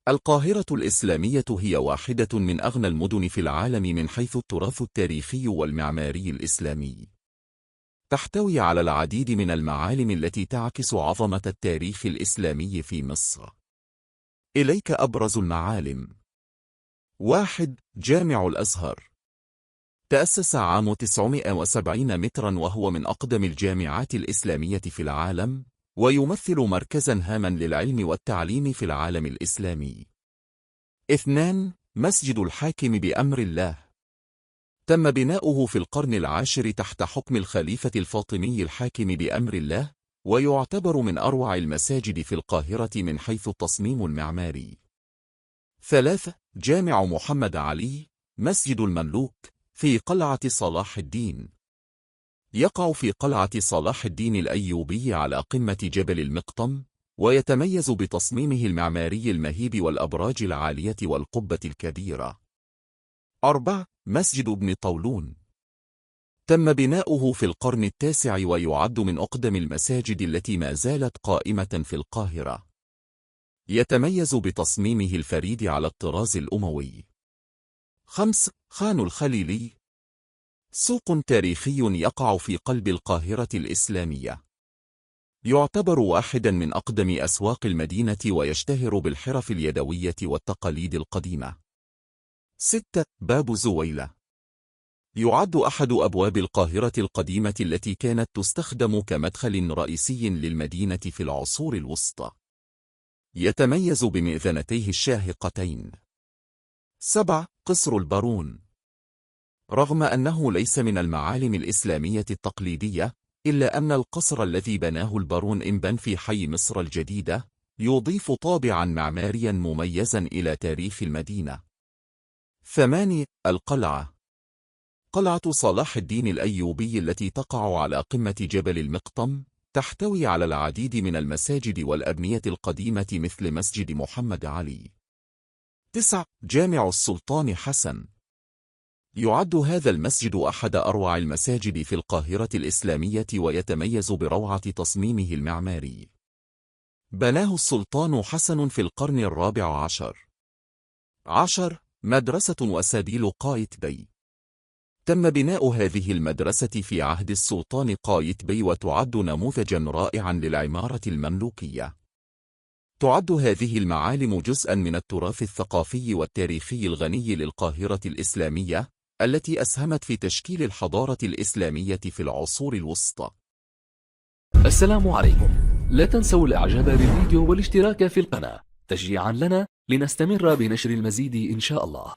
القاهرة الإسلامية هي واحدة من أغنى المدن في العالم من حيث التراث التاريخي والمعماري الإسلامي. تحتوي على العديد من المعالم التي تعكس عظمة التاريخ الإسلامي في مصر. إليك أبرز المعالم. 1. جامع الأزهر. تأسس عام 970 مترا وهو من أقدم الجامعات الإسلامية في العالم، ويمثل مركزا هاما للعلم والتعليم في العالم الإسلامي. 2. مسجد الحاكم بأمر الله. تم بناؤه في القرن العاشر تحت حكم الخليفة الفاطمي الحاكم بأمر الله، ويعتبر من أروع المساجد في القاهرة من حيث التصميم المعماري. 3. جامع محمد علي، مسجد المملوك، في قلعة صلاح الدين. يقع في قلعة صلاح الدين الأيوبي على قمة جبل المقطم، ويتميز بتصميمه المعماري المهيب والأبراج العالية والقبة الكبيرة. 4. مسجد ابن طولون. تم بناؤه في القرن التاسع ويعد من أقدم المساجد التي ما زالت قائمة في القاهرة. يتميز بتصميمه الفريد على الطراز الأموي. 5. خان الخليلي، سوق تاريخي يقع في قلب القاهرة الإسلامية. يعتبر واحدا من أقدم أسواق المدينة ويشتهر بالحرف اليدوية والتقاليد القديمة. 6. باب زويلة. يعد أحد أبواب القاهرة القديمة التي كانت تستخدم كمدخل رئيسي للمدينة في العصور الوسطى. يتميز بمئذنتيه الشاهقتين. 7. قصر البارون. رغم أنه ليس من المعالم الإسلامية التقليدية، إلا أن القصر الذي بناه البارون إنبن في حي مصر الجديدة يضيف طابعا معماريا مميزا إلى تاريخ المدينة. 8. القلعة. قلعة صلاح الدين الأيوبي التي تقع على قمة جبل المقطم تحتوي على العديد من المساجد والأبنية القديمة مثل مسجد محمد علي. 9. جامع السلطان حسن. يعد هذا المسجد أحد أروع المساجد في القاهرة الإسلامية ويتميز بروعة تصميمه المعماري. بناه السلطان حسن في القرن الرابع عشر. 10. مدرسة وسبيل قايتباي. تم بناء هذه المدرسة في عهد السلطان قايتباي وتعد نموذجا رائعا للعمارة المملوكية. تعد هذه المعالم جزءا من التراث الثقافي والتاريخي الغني للقاهرة الإسلامية، التي أسهمت في تشكيل الحضارة الإسلامية في العصور الوسطى. السلام عليكم. لا تنسوا الإعجاب بالفيديو والاشتراك في القناة تشجيعا لنا لنستمر بنشر المزيد إن شاء الله.